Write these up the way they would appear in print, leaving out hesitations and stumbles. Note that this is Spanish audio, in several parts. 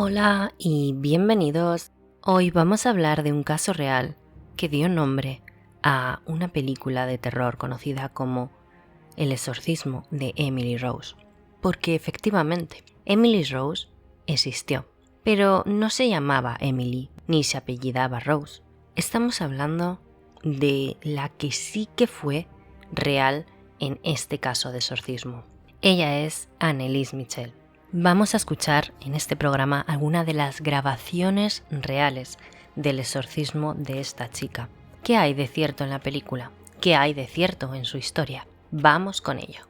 Hola y bienvenidos. Hoy vamos a hablar de un caso real que dio nombre a una película de terror conocida como El exorcismo de Emily Rose. Porque efectivamente, Emily Rose existió, pero no se llamaba Emily ni se apellidaba Rose. Estamos hablando de la que sí que fue real en este caso de exorcismo. Ella es Anneliese Michel. Vamos a escuchar en este programa alguna de las grabaciones reales del exorcismo de esta chica. ¿Qué hay de cierto en la película? ¿Qué hay de cierto en su historia? Vamos con ello.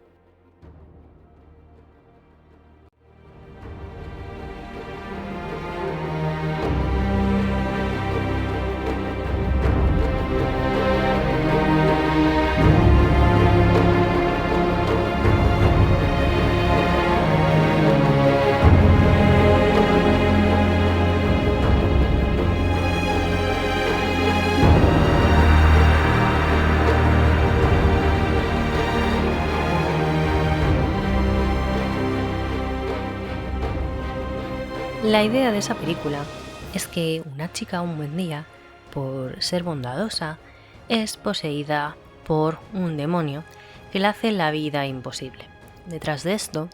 La idea de esa película es que una chica un buen día, por ser bondadosa, es poseída por un demonio que le hace la vida imposible. Detrás de esto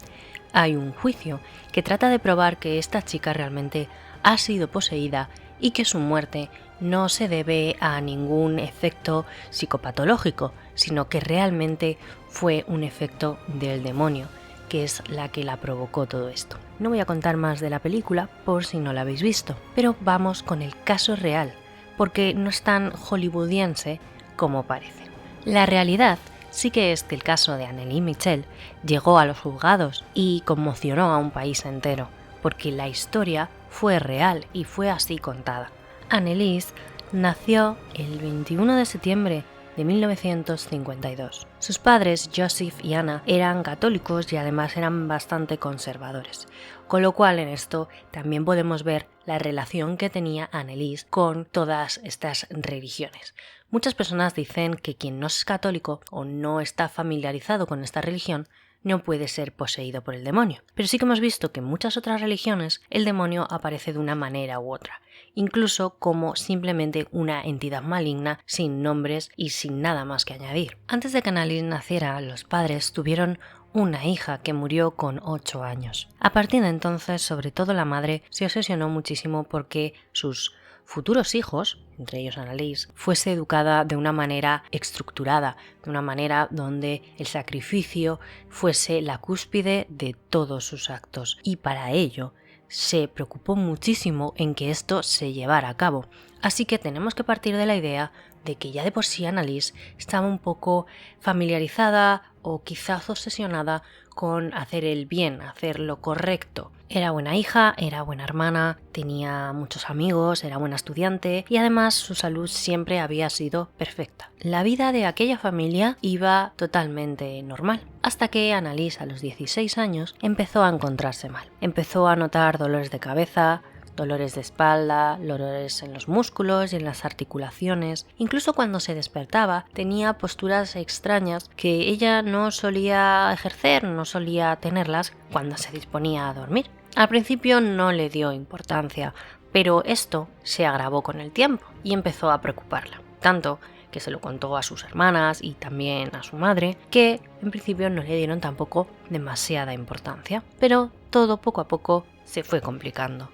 hay un juicio que trata de probar que esta chica realmente ha sido poseída y que su muerte no se debe a ningún efecto psicopatológico, sino que realmente fue un efecto del demonio, que es la que la provocó todo esto. No voy a contar más de la película por si no la habéis visto, pero vamos con el caso real, porque no es tan hollywoodiense como parece. La realidad sí que es que el caso de Anneliese Michel llegó a los juzgados y conmocionó a un país entero, porque la historia fue real y fue así contada. Anneliese nació el 21 de septiembre de 1952. Sus padres, Joseph y Anna, eran católicos y además eran bastante conservadores, con lo cual en esto también podemos ver la relación que tenía Anneliese con todas estas religiones. Muchas personas dicen que quien no es católico o no está familiarizado con esta religión no puede ser poseído por el demonio. Pero sí que hemos visto que en muchas otras religiones el demonio aparece de una manera u otra, incluso como simplemente una entidad maligna sin nombres y sin nada más que añadir. Antes de que Anneliese naciera, los padres tuvieron una hija que murió con 8 años. A partir de entonces, sobre todo la madre, se obsesionó muchísimo porque sus futuros hijos, entre ellos Anneliese, fuese educada de una manera estructurada, de una manera donde el sacrificio fuese la cúspide de todos sus actos. Y para ello se preocupó muchísimo en que esto se llevara a cabo. Así que tenemos que partir de la idea de que ya de por sí Anneliese estaba un poco familiarizada o quizás obsesionada con hacer el bien, hacer lo correcto. Era buena hija, era buena hermana, tenía muchos amigos, era buena estudiante y además su salud siempre había sido perfecta. La vida de aquella familia iba totalmente normal, hasta que Anneliese a los 16 años empezó a encontrarse mal. Empezó a notar dolores de cabeza, dolores de espalda, dolores en los músculos y en las articulaciones. Incluso cuando se despertaba tenía posturas extrañas que ella no solía ejercer, no solía tenerlas cuando se disponía a dormir. Al principio no le dio importancia, pero esto se agravó con el tiempo y empezó a preocuparla. Tanto que se lo contó a sus hermanas y también a su madre, que en principio no le dieron tampoco demasiada importancia. Pero todo poco a poco se fue complicando.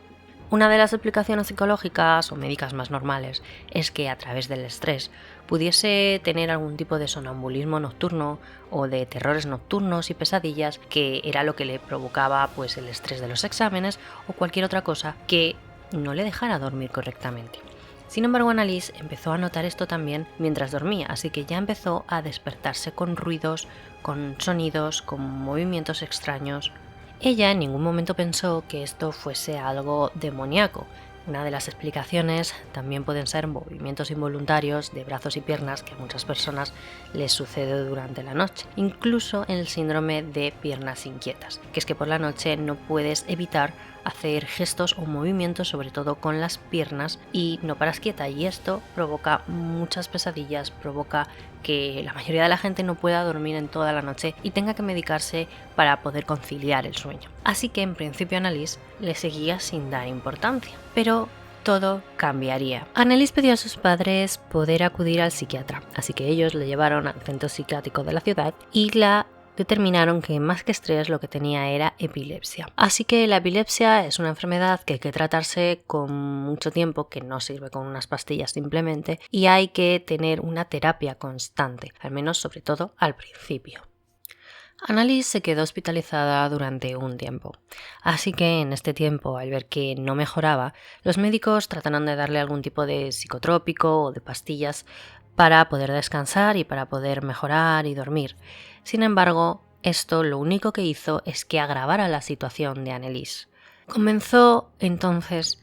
Una de las explicaciones psicológicas o médicas más normales es que a través del estrés pudiese tener algún tipo de sonambulismo nocturno o de terrores nocturnos y pesadillas, que era lo que le provocaba pues el estrés de los exámenes o cualquier otra cosa que no le dejara dormir correctamente. Sin embargo, Anneliese empezó a notar esto también mientras dormía, así que ya empezó a despertarse con ruidos, con sonidos, con movimientos extraños. Ella en ningún momento pensó que esto fuese algo demoníaco. Una de las explicaciones también pueden ser movimientos involuntarios de brazos y piernas que a muchas personas les sucede durante la noche, incluso el síndrome de piernas inquietas, que es que por la noche no puedes evitar hacer gestos o movimientos, sobre todo con las piernas, y no paras quieta, y esto provoca muchas pesadillas, provoca que la mayoría de la gente no pueda dormir en toda la noche y tenga que medicarse para poder conciliar el sueño. Así que en principio Anneliese le seguía sin dar importancia, pero todo cambiaría. Anneliese pidió a sus padres poder acudir al psiquiatra, así que ellos le llevaron al centro psiquiátrico de la ciudad y la determinaron que más que estrés lo que tenía era epilepsia. Así que la epilepsia es una enfermedad que hay que tratarse con mucho tiempo, que no sirve con unas pastillas simplemente, y hay que tener una terapia constante, al menos sobre todo al principio. Anneliese se quedó hospitalizada durante un tiempo, así que en este tiempo, al ver que no mejoraba, los médicos trataron de darle algún tipo de psicotrópico o de pastillas para poder descansar y para poder mejorar y dormir. Sin embargo, esto lo único que hizo es que agravara la situación de Anneliese. Comenzó entonces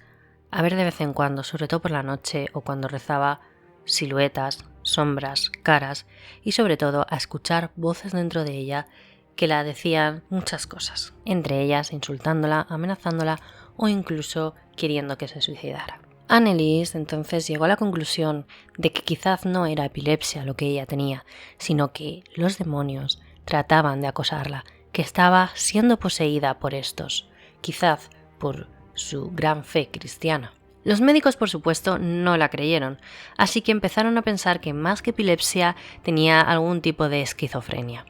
a ver de vez en cuando, sobre todo por la noche o cuando rezaba, siluetas, sombras, caras y sobre todo a escuchar voces dentro de ella que la decían muchas cosas, entre ellas insultándola, amenazándola o incluso queriendo que se suicidara. Anneliese entonces llegó a la conclusión de que quizás no era epilepsia lo que ella tenía, sino que los demonios trataban de acosarla, que estaba siendo poseída por estos, quizás por su gran fe cristiana. Los médicos, por supuesto, no la creyeron, así que empezaron a pensar que más que epilepsia tenía algún tipo de esquizofrenia.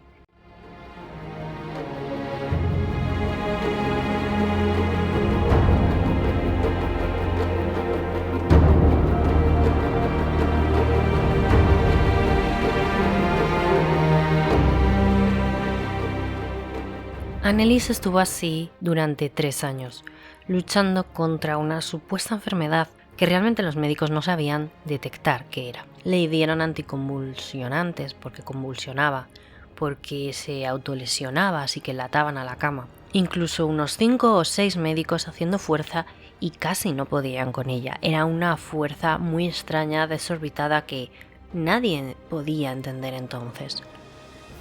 Anneliese estuvo así durante 3 años, luchando contra una supuesta enfermedad que realmente los médicos no sabían detectar qué era. Le dieron anticonvulsionantes porque convulsionaba, porque se autolesionaba, así que la ataban a la cama. Incluso unos 5 o 6 médicos haciendo fuerza y casi no podían con ella. Era una fuerza muy extraña, desorbitada, que nadie podía entender entonces.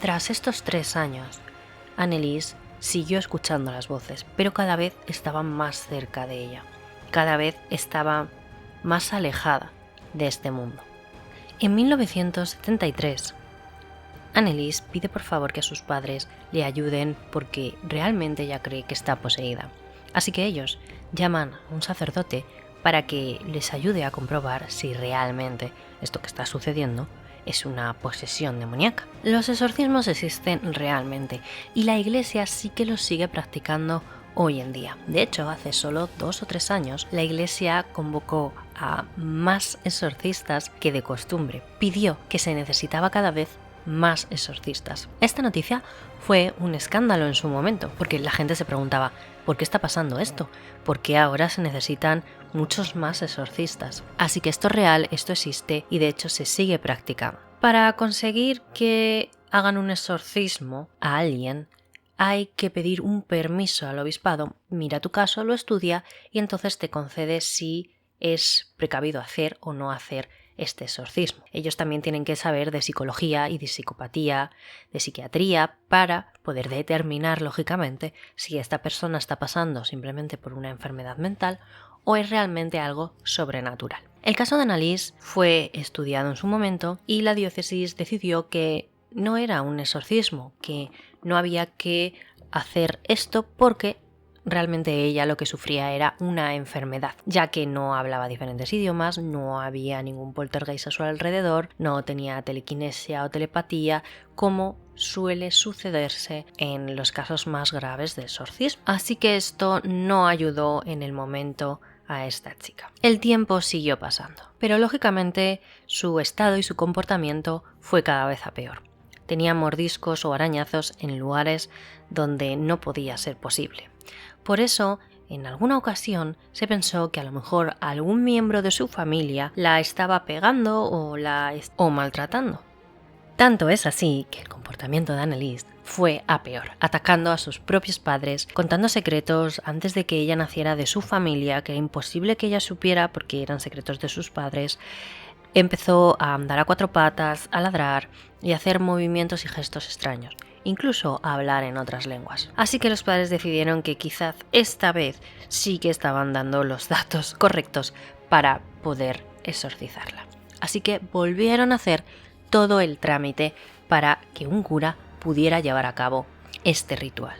Tras estos 3 años, Anneliese siguió escuchando las voces, pero cada vez estaba más cerca de ella, cada vez estaba más alejada de este mundo. En 1973, Anneliese pide por favor que a sus padres le ayuden porque realmente ella cree que está poseída. Así que ellos llaman a un sacerdote para que les ayude a comprobar si realmente esto que está sucediendo es una posesión demoníaca. Los exorcismos existen realmente y la Iglesia sí que los sigue practicando hoy en día. De hecho, hace solo 2 o 3 años, la Iglesia convocó a más exorcistas que de costumbre. Pidió que se necesitaba cada vez más exorcistas. Esta noticia fue un escándalo en su momento, porque la gente se preguntaba, ¿por qué está pasando esto? ¿Por qué ahora se necesitan muchos más exorcistas? Así que esto es real, esto existe y de hecho se sigue practicando. Para conseguir que hagan un exorcismo a alguien, hay que pedir un permiso al obispado, mira tu caso, lo estudia y entonces te concede si es precavido hacer o no hacer este exorcismo. Ellos también tienen que saber de psicología y de psicopatía, de psiquiatría, para poder determinar lógicamente si esta persona está pasando simplemente por una enfermedad mental o es realmente algo sobrenatural. El caso de Anneliese fue estudiado en su momento y la diócesis decidió que no era un exorcismo, que no había que hacer esto porque realmente ella lo que sufría era una enfermedad, ya que no hablaba diferentes idiomas, no había ningún poltergeist a su alrededor, no tenía telequinesia o telepatía, como suele sucederse en los casos más graves de exorcismo. Así que esto no ayudó en el momento a esta chica. El tiempo siguió pasando, pero lógicamente su estado y su comportamiento fue cada vez a peor. Tenía mordiscos o arañazos en lugares donde no podía ser posible. Por eso, en alguna ocasión se pensó que a lo mejor algún miembro de su familia la estaba pegando o maltratando. Tanto es así que el comportamiento de Anneliese fue a peor, atacando a sus propios padres, contando secretos antes de que ella naciera de su familia, que era imposible que ella supiera porque eran secretos de sus padres. Empezó a andar a 4 patas, a ladrar y a hacer movimientos y gestos extraños. incluso a hablar en otras lenguas. Así que los padres decidieron que quizás esta vez sí que estaban dando los datos correctos para poder exorcizarla. Así que volvieron a hacer todo el trámite para que un cura pudiera llevar a cabo este ritual.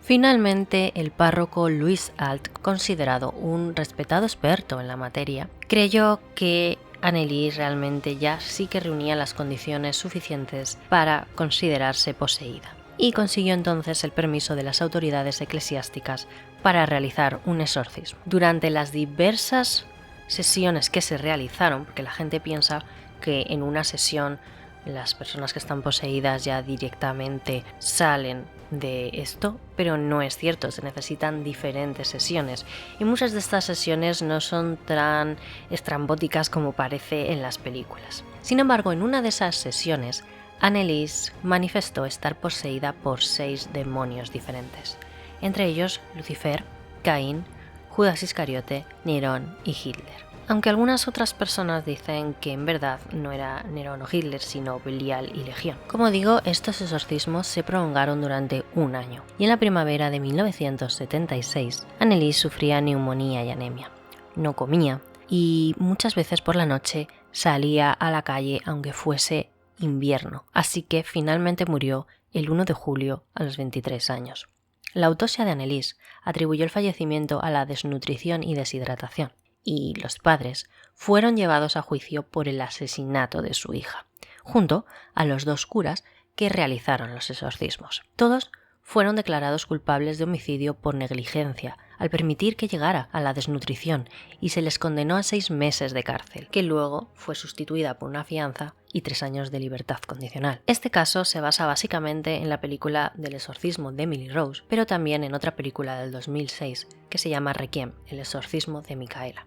Finalmente, el párroco Louis Alt, considerado un respetado experto en la materia, creyó que Anneliese realmente ya sí que reunía las condiciones suficientes para considerarse poseída, y consiguió entonces el permiso de las autoridades eclesiásticas para realizar un exorcismo. Durante las diversas sesiones que se realizaron, porque la gente piensa que en una sesión las personas que están poseídas ya directamente salen de esto, pero no es cierto, se necesitan diferentes sesiones y muchas de estas sesiones no son tan estrambóticas como parece en las películas. Sin embargo, en una de esas sesiones, Anneliese manifestó estar poseída por 6 demonios diferentes, entre ellos Lucifer, Caín, Judas Iscariote, Nerón y Hitler. Aunque algunas otras personas dicen que en verdad no era Nerón o Hitler, sino Belial y Legión. Como digo, estos exorcismos se prolongaron durante un año, y en la primavera de 1976, Anneliese sufría neumonía y anemia. No comía, y muchas veces por la noche salía a la calle aunque fuese invierno, así que finalmente murió el 1 de julio a los 23 años. La autopsia de Anneliese atribuyó el fallecimiento a la desnutrición y deshidratación, y los padres fueron llevados a juicio por el asesinato de su hija, junto a los 2 curas que realizaron los exorcismos. Todos fueron declarados culpables de homicidio por negligencia al permitir que llegara a la desnutrición y se les condenó a 6 meses de cárcel, que luego fue sustituida por una fianza y 3 años de libertad condicional. Este caso se basa básicamente en la película del exorcismo de Emily Rose, pero también en otra película del 2006 que se llama Requiem, el exorcismo de Micaela.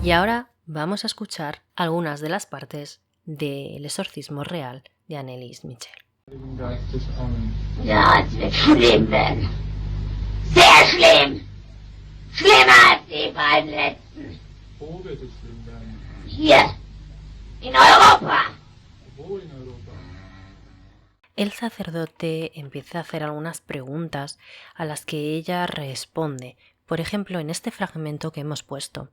Y ahora vamos a escuchar algunas de las partes del exorcismo real de Anneliese Michel. Ja, es wird schlimm werden. Sehr schlimm! Schlimmer als die beiden letzten. Wo wird es schlimm werden? Hier, in Europa. Wo in Europa? El sacerdote empieza a hacer algunas preguntas a las que ella responde. Por ejemplo, en este fragmento que hemos puesto,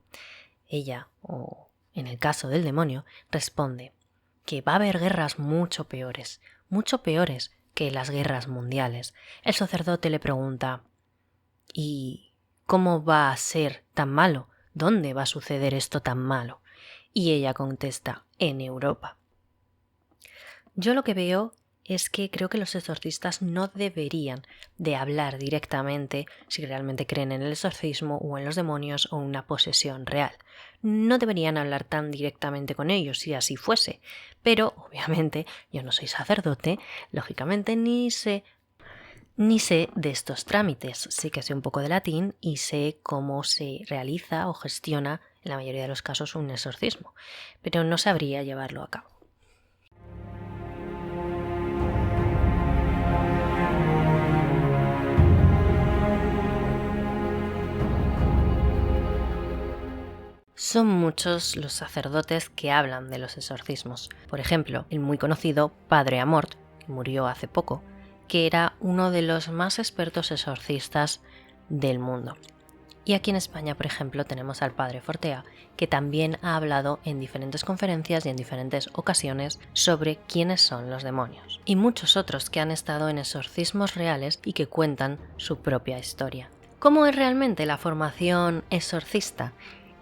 ella, o en el caso del demonio, responde que va a haber guerras mucho peores que las guerras mundiales. El sacerdote le pregunta: ¿y cómo va a ser tan malo? ¿Dónde va a suceder esto tan malo? Y ella contesta: en Europa. Yo lo que veo es que creo que los exorcistas no deberían de hablar directamente si realmente creen en el exorcismo o en los demonios o una posesión real. No deberían hablar tan directamente con ellos si así fuese, pero obviamente yo no soy sacerdote, lógicamente ni sé de estos trámites. Sí que sé un poco de latín y sé cómo se realiza o gestiona en la mayoría de los casos un exorcismo, pero no sabría llevarlo a cabo. Son muchos los sacerdotes que hablan de los exorcismos. Por ejemplo, el muy conocido Padre Amort, que murió hace poco, que era uno de los más expertos exorcistas del mundo. Y aquí en España, por ejemplo, tenemos al Padre Fortea, que también ha hablado en diferentes conferencias y en diferentes ocasiones sobre quiénes son los demonios. Y muchos otros que han estado en exorcismos reales y que cuentan su propia historia. ¿Cómo es realmente la formación exorcista?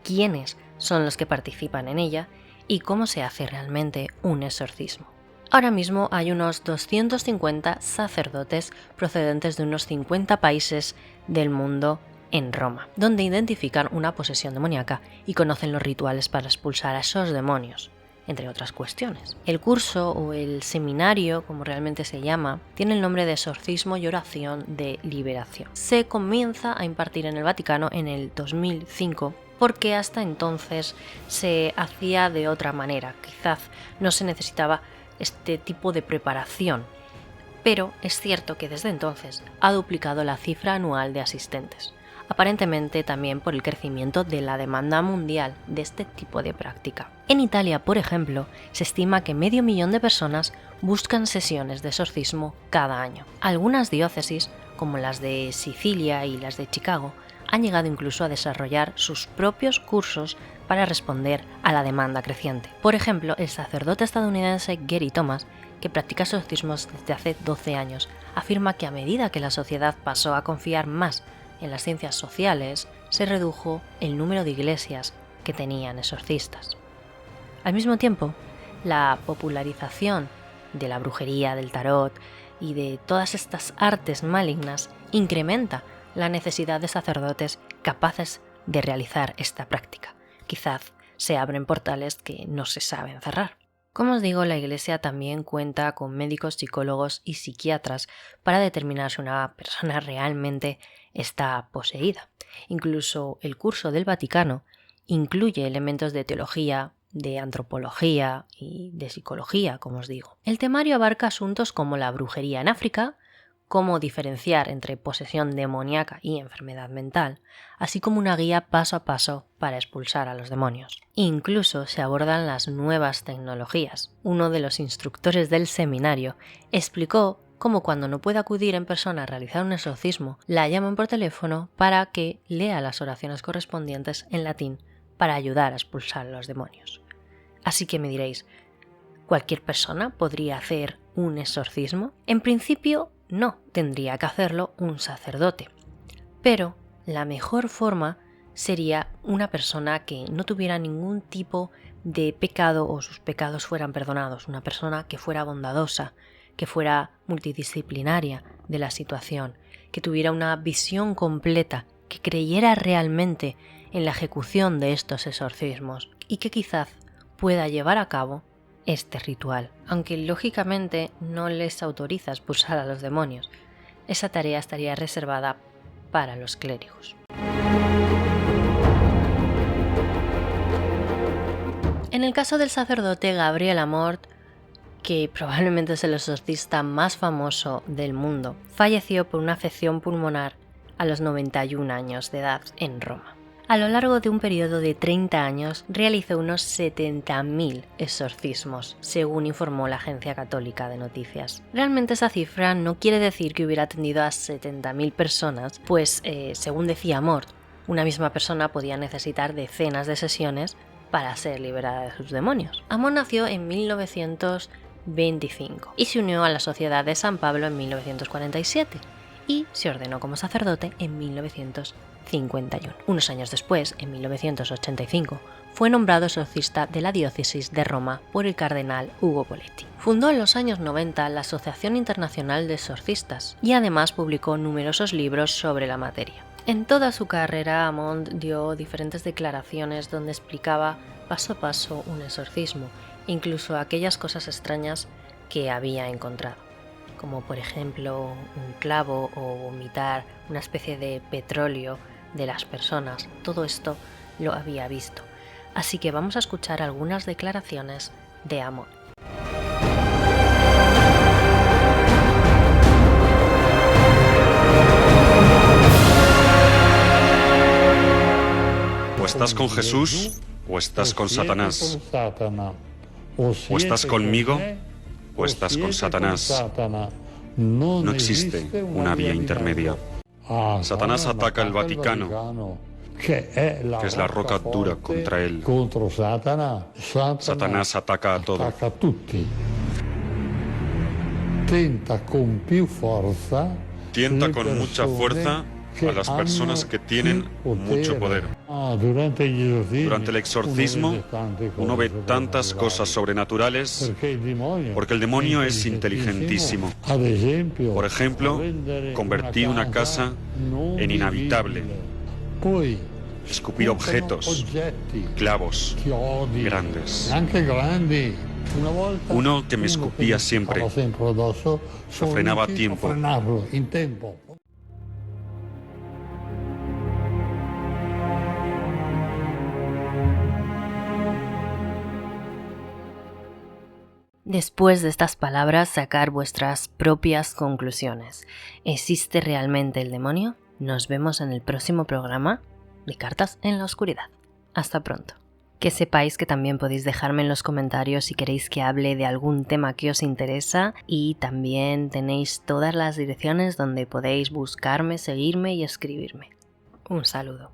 ¿Quiénes son los que participan en ella? ¿Y cómo se hace realmente un exorcismo? Ahora mismo hay unos 250 sacerdotes procedentes de unos 50 países del mundo en Roma, donde identifican una posesión demoníaca y conocen los rituales para expulsar a esos demonios, entre otras cuestiones. El curso o el seminario, como realmente se llama, tiene el nombre de Exorcismo y Oración de Liberación. Se comienza a impartir en el Vaticano en el 2005 porque hasta entonces se hacía de otra manera. Quizás no se necesitaba este tipo de preparación, pero es cierto que desde entonces ha duplicado la cifra anual de asistentes. aparentemente también por el crecimiento de la demanda mundial de este tipo de práctica. En Italia, por ejemplo, se estima que 500.000 de personas buscan sesiones de exorcismo cada año. Algunas diócesis, como las de Sicilia y las de Chicago, han llegado incluso a desarrollar sus propios cursos para responder a la demanda creciente. Por ejemplo, el sacerdote estadounidense Gary Thomas, que practica exorcismos desde hace 12 años, afirma que a medida que la sociedad pasó a confiar más en las ciencias sociales, se redujo el número de iglesias que tenían exorcistas. Al mismo tiempo, la popularización de la brujería, del tarot y de todas estas artes malignas incrementa la necesidad de sacerdotes capaces de realizar esta práctica. Quizás se abren portales que no se saben cerrar. Como os digo, la Iglesia también cuenta con médicos, psicólogos y psiquiatras para determinar si una persona realmente está poseída. Incluso el curso del Vaticano incluye elementos de teología, de antropología y de psicología, como os digo. El temario abarca asuntos como la brujería en África, cómo diferenciar entre posesión demoníaca y enfermedad mental, así como una guía paso a paso para expulsar a los demonios. Incluso se abordan las nuevas tecnologías. Uno de los instructores del seminario explicó cómo cuando no puede acudir en persona a realizar un exorcismo, la llaman por teléfono para que lea las oraciones correspondientes en latín para ayudar a expulsar a los demonios. Así que me diréis, ¿cualquier persona podría hacer un exorcismo? En principio, no, tendría que hacerlo un sacerdote. Pero la mejor forma sería una persona que no tuviera ningún tipo de pecado o sus pecados fueran perdonados, una persona que fuera bondadosa, que fuera multidisciplinaria de la situación, que tuviera una visión completa, que creyera realmente en la ejecución de estos exorcismos y que quizás pueda llevar a cabo este ritual, aunque lógicamente no les autoriza expulsar a los demonios. Esa tarea estaría reservada para los clérigos. En el caso del sacerdote Gabriel Amort, que probablemente es el exorcista más famoso del mundo, falleció por una afección pulmonar a los 91 años de edad en Roma. A lo largo de un periodo de 30 años realizó unos 70.000 exorcismos, según informó la Agencia Católica de Noticias. Realmente esa cifra no quiere decir que hubiera atendido a 70.000 personas, pues según decía Amort, una misma persona podía necesitar decenas de sesiones para ser liberada de sus demonios. Amort nació en 1925 y se unió a la Sociedad de San Pablo en 1947 y se ordenó como sacerdote en 1951. Unos años después, en 1985, fue nombrado exorcista de la diócesis de Roma por el cardenal Ugo Poletti. Fundó en los años 90 la Asociación Internacional de Exorcistas y además publicó numerosos libros sobre la materia. En toda su carrera, Amont dio diferentes declaraciones donde explicaba paso a paso un exorcismo, incluso aquellas cosas extrañas que había encontrado, como por ejemplo un clavo o vomitar una especie de petróleo de las personas. Todo esto lo había visto. Así que vamos a escuchar algunas declaraciones de Amort. O estás con Jesús o estás con Satanás. O estás conmigo o estás con Satanás. No existe una vía intermedia. Satanás ataca el Vaticano, que es la roca dura contra él. Satanás ataca a todo. Tienta con mucha fuerza a las personas que tienen mucho poder. Durante el exorcismo uno ve tantas cosas sobrenaturales porque el demonio es inteligentísimo. Por ejemplo, convertir una casa en inhabitable, escupir objetos, clavos grandes. Uno que me escupía siempre, lo frenaba a tiempo. Después de estas palabras, sacar vuestras propias conclusiones. ¿Existe realmente el demonio? Nos vemos en el próximo programa de Cartas en la Oscuridad. Hasta pronto. Que sepáis que también podéis dejarme en los comentarios si queréis que hable de algún tema que os interesa, y también tenéis todas las direcciones donde podéis buscarme, seguirme y escribirme. Un saludo.